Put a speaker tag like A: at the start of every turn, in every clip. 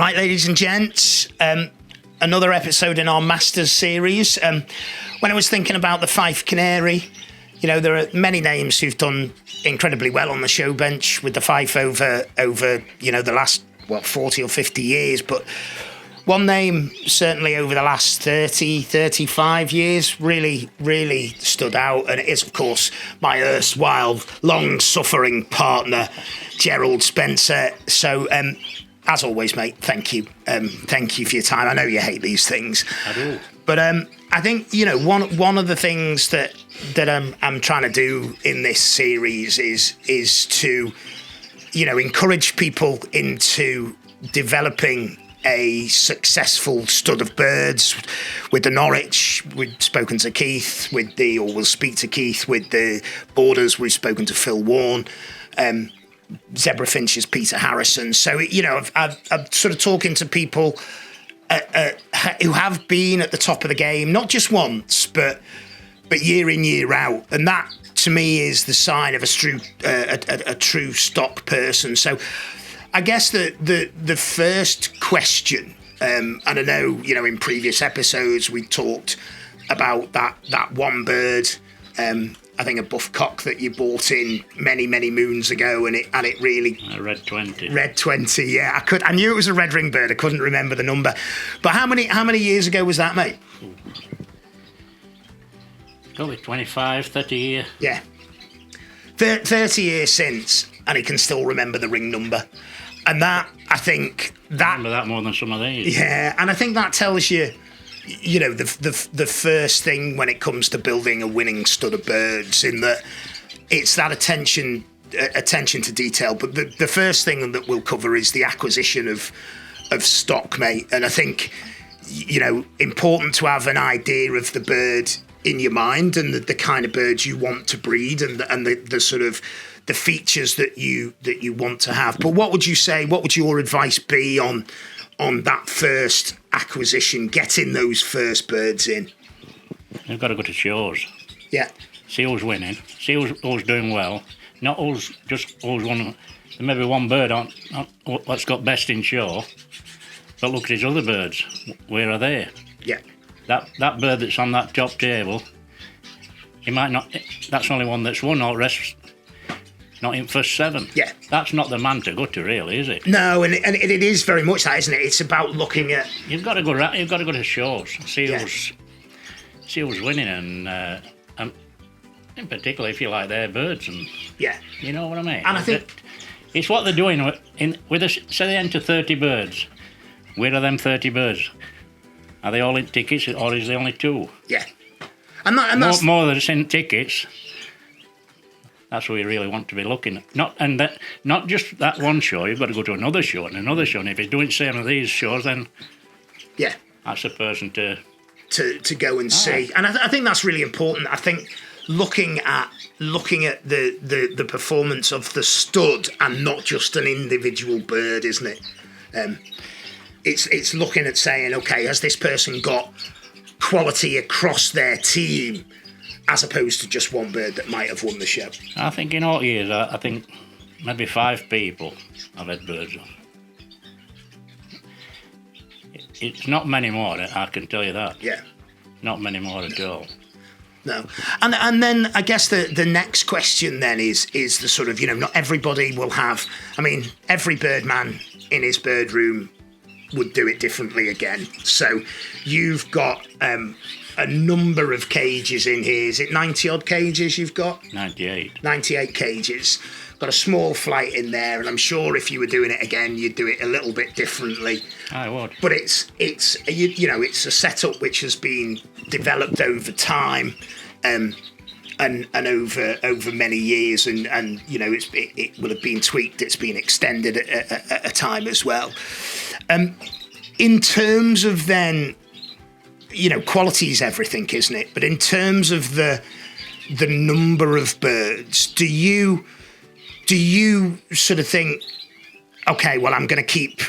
A: Right, ladies and gents, another episode in our Masters series. When I was thinking about the Fife Canary, you know, there are many names who've done incredibly well on the show bench with the Fife over you know, the last, 40 or 50 years. But one name, certainly over the last 30, 35 years, really stood out. And it is, of course, my erstwhile, long-suffering partner, Gerald Spencer. So, as always, mate, thank you. Thank you for your time. I know you hate these things.
B: I do.
A: But I think, you know, one of the things that I'm trying to do in this series is to, you know, encourage people into developing a successful stud of birds. With the Norwich, we've spoken to Keith. We'll speak to Keith. With the Borders, we've spoken to Phil Warne. Zebra Finch's Peter Harrison. So, you know, I'm sort of talking to people who have been at the top of the game, not just once, but year in, year out. And that, to me, is the sign of a true stock person. So I guess the first question, and I know, you know, in previous episodes we talked about that one bird, I think a buff cock that you bought in many moons ago, and it really
B: a red 20.
A: Red 20, yeah. I knew it was a red ring bird. I couldn't remember the number. But how many years ago was that, mate?
B: Probably 25, 30 years.
A: Yeah. 30 years since, and he can still remember the ring number. And that, I think,
B: I remember that more than some of these.
A: Yeah, and I think that tells you, you know, the first thing when it comes to building a winning stud of birds, in that it's that attention to detail. But the first thing that we'll cover is the acquisition of stock, mate. And I think, you know, important to have an idea of the bird in your mind and the kind of birds you want to breed and the sort of the features that you want to have. But what would you say? What would your advice be on that first acquisition, getting those first birds in?
B: You've got to go to shows.
A: Yeah.
B: See who's winning. See who's doing well. Not who's one. There may be one bird on what's got best in show, but look at his other birds. Where are they?
A: Yeah.
B: That bird that's on that top table, he might not. That's the only one that's won. All the rest not in first 7.
A: Yeah.
B: That's not the man to go to, really, is it?
A: No, and it is very much that, isn't it? It's about looking at.
B: You've got to go to shows, see who's winning, and in particular if you like their birds, and
A: yeah,
B: you know what I mean.
A: And I think
B: it's what they're doing with say they enter 30 birds. Where are them 30 birds? Are they all in tickets, or is there only 2?
A: Yeah, and that's
B: more than in tickets. That's what you really want to be looking at. Not just that one show. You've got to go to another show and another show. And if he's doing the same as these shows, then
A: yeah,
B: that's the person to
A: go and see. And I think that's really important. I think looking at the performance of the stud and not just an individual bird, isn't it? It's looking at saying, okay, has this person got quality across their team, as opposed to just one bird that might have won the show?
B: I think in all years, I think maybe 5 people have had birds on. It's not many more, I can tell you that.
A: Yeah.
B: Not many more at all.
A: No. And then I guess the next question then is the sort of, you know, not everybody will have, I mean, every birdman in his bird room would do it differently again. So you've got a number of cages in here. Is it 90 odd cages you've got?
B: 98.
A: 98 cages. Got a small flight in there, and I'm sure if you were doing it again, you'd do it a little bit differently.
B: I would.
A: But it's you know, it's a setup which has been developed over time, and over many years, and you know, it will have been tweaked. It's been extended at a time as well. In terms of then, you know, quality is everything, isn't it? But in terms of the number of birds, do you sort of think, okay, well, I'm going to keep,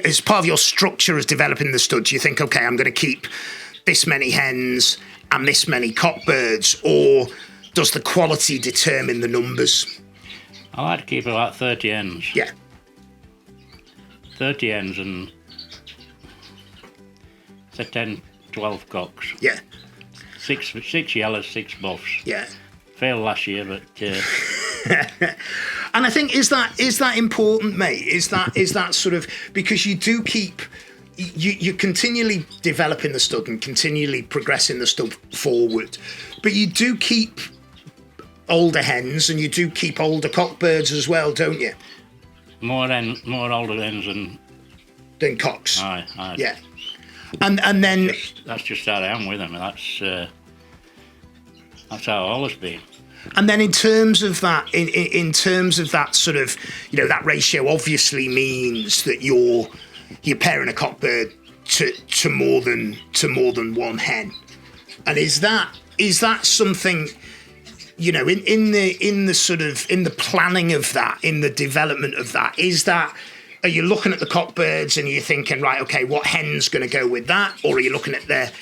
A: as part of your structure as developing the stud, do you think, okay, I'm going to keep this many hens and this many cockbirds, or does the quality determine the numbers?
B: I like to keep about 30 hens.
A: Yeah.
B: 30 hens, and say 10, 12 cocks.
A: Yeah.
B: Six yellows, 6 buffs.
A: Yeah.
B: Failed last year, but.
A: And I think is that important, mate? Is that sort of because you do keep. You're continually developing the stud and continually progressing the stud forward, but you do keep older hens and you do keep older cockbirds as well, don't you?
B: More older hens
A: than cocks.
B: Aye.
A: Yeah, and then
B: that's just how I am with them. That's how I've always been.
A: And then in terms of that, in terms of that sort of, that ratio obviously means that you're pairing a cockbird to more than one hen. And is that something, in the planning of that, in the development of that, are you looking at the cockbirds and you're thinking, right, okay, what hen's going to go with that? Or are you looking at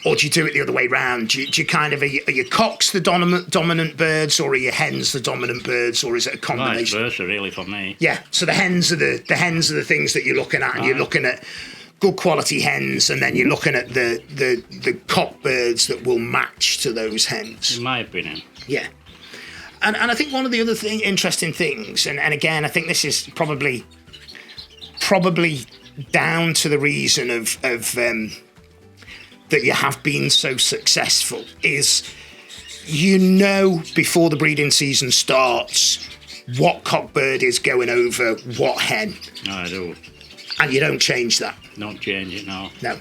A: or do you do it the other way round? Do you kind of, are your cocks the dominant birds, or are your hens the dominant birds, or is it a combination?
B: Vice versa, really, for me.
A: Yeah, so the hens are the things that you're looking at, and you're looking at good quality hens, and then you're looking at the cock birds that will match to those hens.
B: In my opinion.
A: Yeah. And I think one of the other interesting things, and again, I think this is probably down to the reason of that you have been so successful, is before the breeding season starts what cockbird is going over what hen.
B: No, I do.
A: And you don't change that.
B: Don't change it, no.
A: No.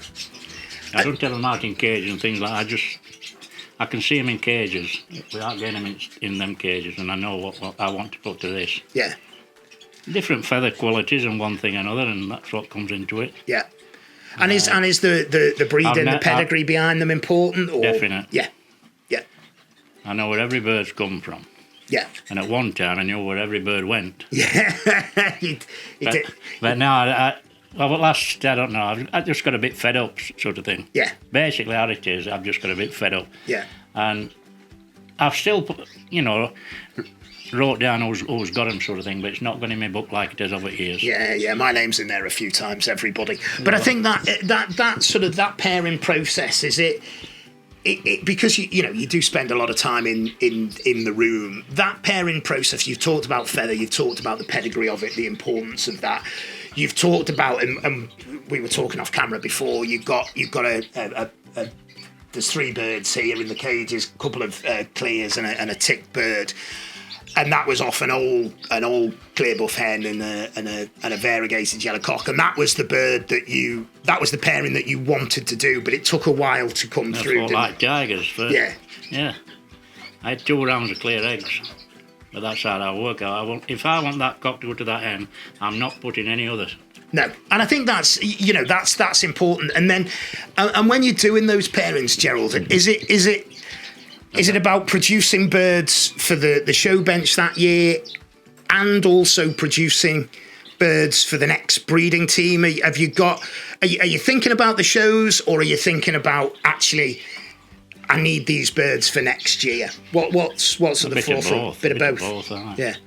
B: I don't tell them out in cages and things like that. I can see them in cages without getting them in them cages, and I know what I want to put to this.
A: Yeah.
B: Different feather qualities and one thing and another, and that's what comes into it.
A: Yeah. And is the breed and the pedigree behind them important? Or?
B: Definite.
A: Yeah.
B: I know where every bird's come from.
A: Yeah.
B: And at one time I knew where every bird went.
A: Yeah.
B: But now, I don't know, I just got a bit fed up, sort of thing.
A: Yeah.
B: Basically, how it is, I've just got a bit fed up.
A: Yeah.
B: And I've still, wrote down who's got them, sort of thing, but it's not gone in my book like it has over years.
A: Yeah, my name's in there a few times, everybody. But I think that sort of that pairing process, is it because you do spend a lot of time in the room. That pairing process, you've talked about feather, you've talked about the pedigree of it, the importance of that. You've talked about, and we were talking off camera before. You've got there's 3 birds here in the cages, a couple of clears and a tick bird. And that was off an old clear buff hen and a variegated yellow cock, and that was the the pairing that you wanted to do, but it took a while to come through.
B: Like tigers first.
A: Yeah.
B: I had 2 rounds of clear eggs, but that's how I work out. If I want that cock to go to that hen, I'm not putting any others.
A: No, and I think that's that's important. And then, and when you're doing those pairings, Gerald, is it about producing birds for the show bench that year, and also producing birds for the next breeding team? Are you thinking about the shows, or are you thinking about, actually, I need these birds for next year? What's at the forefront?
B: Bit of both.
A: Yeah.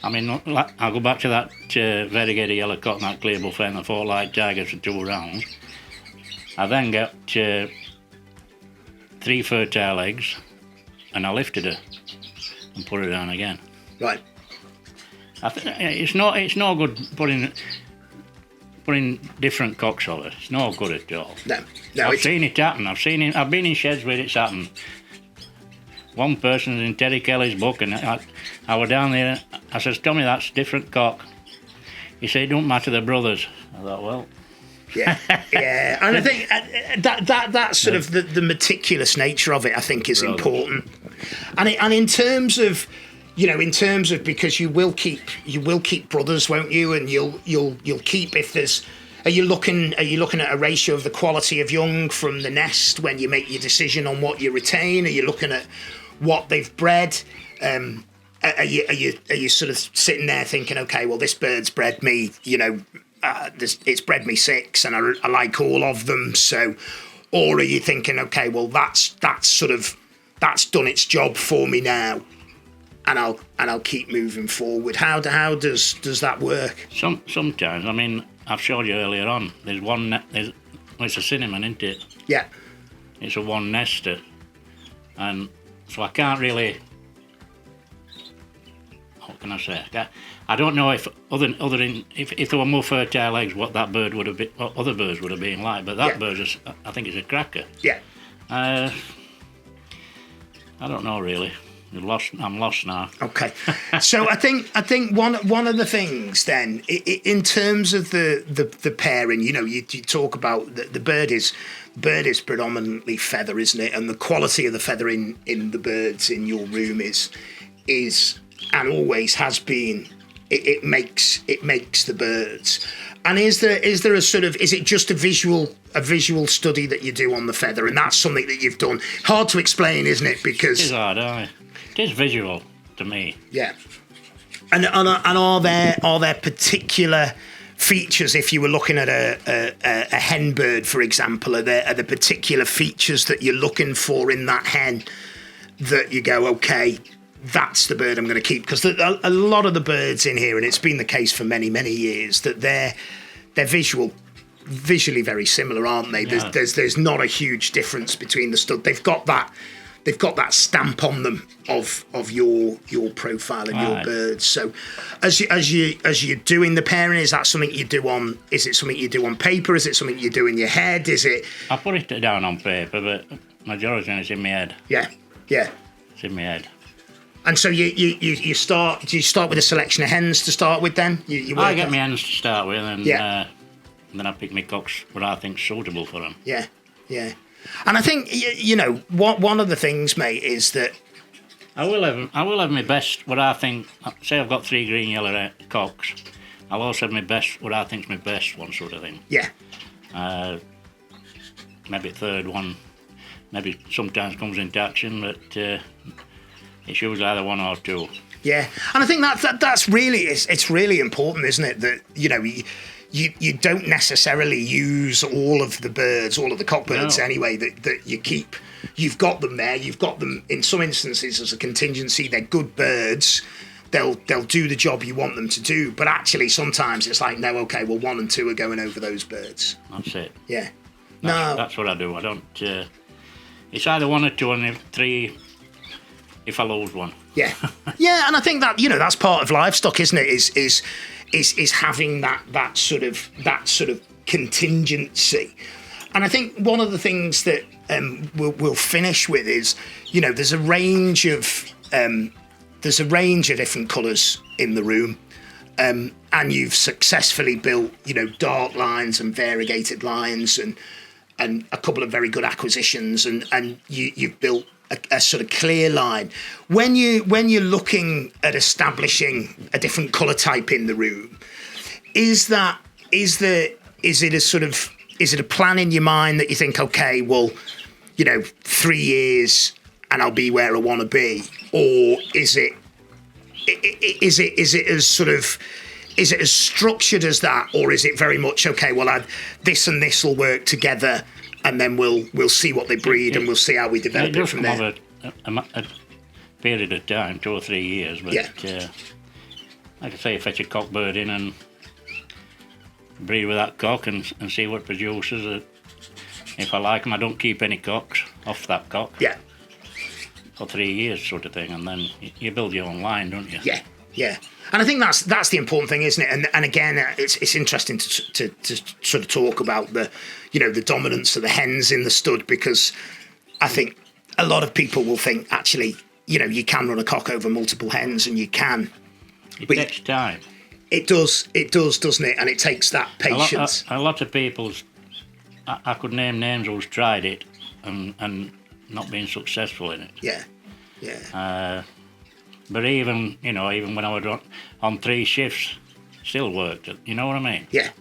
B: I mean, I'll go back to that variegated yellow cock and that clear buff hen, the 4 light tigers for 2 rounds. I then got 3 fertile eggs, and I lifted her and put her down again.
A: Right.
B: It's no good putting different cocks over. It's no good at all.
A: No.
B: I've seen it happen. I've been in sheds where it's happened. One person's in Terry Kelly's book, and I was down there. I says, "Tommy, that's different cock." He said, "It don't matter, they're brothers." I thought, well.
A: Yeah, and I think that sort of the meticulous nature of it, I think, is important. And in terms of, because you will keep brothers, won't you? And you'll keep, if there's. Are you looking at a ratio of the quality of young from the nest when you make your decision on what you retain? Are you looking at what they've bred? Are you sort of sitting there thinking, okay, well, this bird's bred me, it's bred me 6, and I like all of them. So, or are you thinking, okay, well, that's done its job for me now, and I'll keep moving forward. How does that work?
B: Sometimes, I mean, I've showed you earlier on. There's it's a cinnamon, isn't it?
A: Yeah.
B: It's a one nester, and so I can't really. What can I say? I don't know if if there were more fertile eggs, what that bird would have been, what other birds would have been like. But that bird is, I think, is a cracker.
A: Yeah.
B: I don't know really. I'm lost now.
A: Okay. So I think one of the things then, in terms of the pairing, you talk about the bird is predominantly feather, isn't it? And the quality of the feather in the birds in your room is and always has been. It makes the birds. And is there a sort of, is it just a visual study that you do on the feather, and that's something that you've done? Hard to explain, isn't it? Because
B: it is hard, aye. It is visual to me.
A: Yeah. And are there particular features, if you were looking at a hen bird, for example, are there particular features that you're looking for in that hen that you go, okay, that's the bird I'm going to keep? Because a lot of the birds in here, and it's been the case for many, many years, that they're visually very similar, aren't they?
B: Yeah.
A: There's not a huge difference between the stud. They've got that stamp on them of your profile and your birds. So as you're doing the pairing, is that something you do on? Is it something you do on paper? Is it something you do in your head? Is it?
B: I put it down on paper, but majority of it's in my head.
A: Yeah.
B: It's in my head.
A: And so you start. Do you start with a selection of hens to start with? Then
B: I get my hens to start with, and then I pick my cocks what I think's suitable for them.
A: Yeah. And I think one of the things, mate, is that
B: I will have my best. What I think. Say I've got 3 green yellow cocks. I'll also have my best. What I think's my best one, sort of thing.
A: Yeah.
B: Maybe a third one. Maybe sometimes comes into action, but. It's usually either 1 or 2.
A: Yeah, and I think that's really it's really important, isn't it? That you don't necessarily use all of the birds, all of the cockbirds anyway. That you keep. You've got them there. You've got them in some instances as a contingency. They're good birds. They'll do the job you want them to do. But actually, sometimes it's like, no, okay, well, 1 and 2 are going over those birds.
B: That's it.
A: Yeah.
B: That's what I do. I don't. It's either 1 or 2, and if 3. If I lose one.
A: Yeah, and I think that that's part of livestock, isn't it? Is having that sort of contingency. And I think one of the things that we'll finish with is there's a range of different colours in the room, and you've successfully built dark lines and variegated lines and a couple of very good acquisitions, and you've built a sort of clear line. When you're looking at establishing a different colour type in the room, is it a plan in your mind that you think, okay, well, 3 years and I'll be where I want to be, or is it as structured as that, or is it very much okay? Well, this and this will work together, and then we'll see what they breed, and we'll see how we develop it from there.
B: It does come over a period of time, 2 or 3 years, but like I say, fetch a cock bird in and breed with that cock and see what produces. If I like them, I don't keep any cocks off that cock.
A: Yeah.
B: For 3 years, sort of thing, and then you build your own line, don't you?
A: Yeah. And I think that's the important thing, isn't it? And again, it's interesting to sort of talk about the dominance of the hens in the stud, because I think a lot of people will think, actually, you can run a cock over multiple hens, and you can.
B: It takes time.
A: It does, doesn't it? And it takes that patience.
B: A lot of people, I could name names who's tried it and not been successful in it.
A: Yeah.
B: But even when I was on 3 shifts, still worked. You know what I mean?
A: Yeah.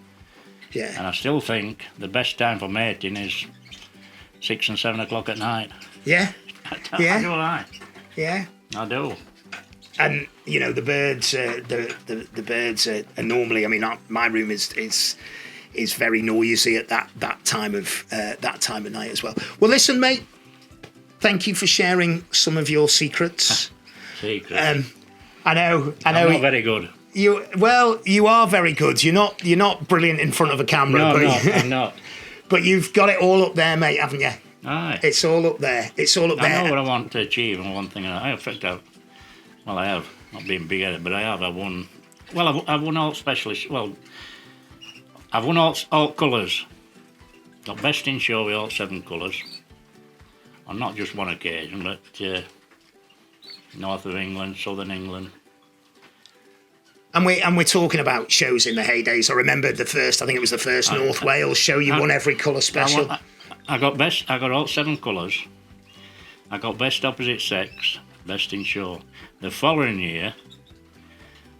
B: And I still think the best time for mating is 6 and 7 o'clock at night.
A: Yeah.
B: I do lie.
A: Yeah.
B: I do.
A: And the birds, the birds are normally. I mean, my room is very noisy at that time of night as well. Well, listen, mate. Thank you for sharing some of your secrets.
B: Secrets.
A: I know.
B: I'm not very good.
A: You are very good. You're not brilliant in front of a camera.
B: No, I'm not.
A: But you've got it all up there, mate, haven't you?
B: Aye.
A: It's all up there. It's all up there.
B: I know what I want to achieve, and one thing I have. Well, I have not been big-headed, but I have. I won. Well, I've won all specialists. Well, I've won all colours. Got best in show with all 7 colours. On not just one occasion, but north of England, southern England. And
A: we're talking about shows in the heydays. I remember the first. I think it was the first North Wales show. You won every colour special.
B: I got all 7 colours. I got best opposite sex, best in show. The following year,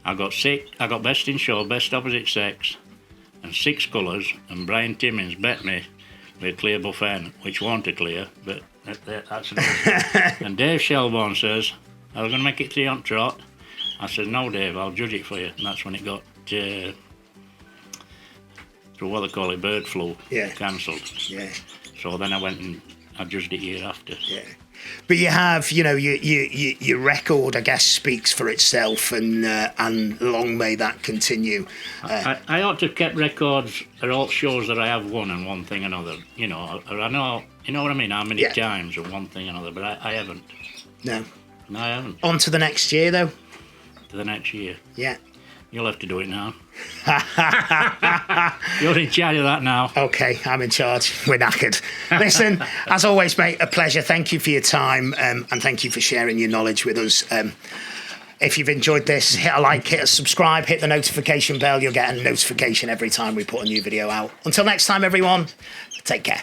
B: I got best in show, best opposite sex, and 6 colours. And Brian Timmins bet me with clear buffet, which wasn't a clear, but that's another. And Dave Shelbourne says, "I was going to make it 3 on trot." I said, "No, Dave, I'll judge it for you." And that's when it got through what they call it, bird flu, cancelled.
A: Yeah.
B: So then I went and I judged it year after.
A: Yeah. But you have, your record, I guess, speaks for itself, and long may that continue.
B: I ought to have kept records at all shows that I have won and one thing or another. I know, you know what I mean, how many times and one thing or another, but I haven't.
A: No,
B: I haven't.
A: On to the next year, though.
B: To the next year.
A: Yeah.
B: You'll have to do it now. You're in charge of that now.
A: Okay, I'm in charge. We're knackered. Listen, as always, mate, a pleasure. Thank you for your time, and thank you for sharing your knowledge with us. If you've enjoyed this, hit a like, hit a subscribe, hit the notification bell. You'll get a notification every time we put a new video out. Until next time, everyone, take care.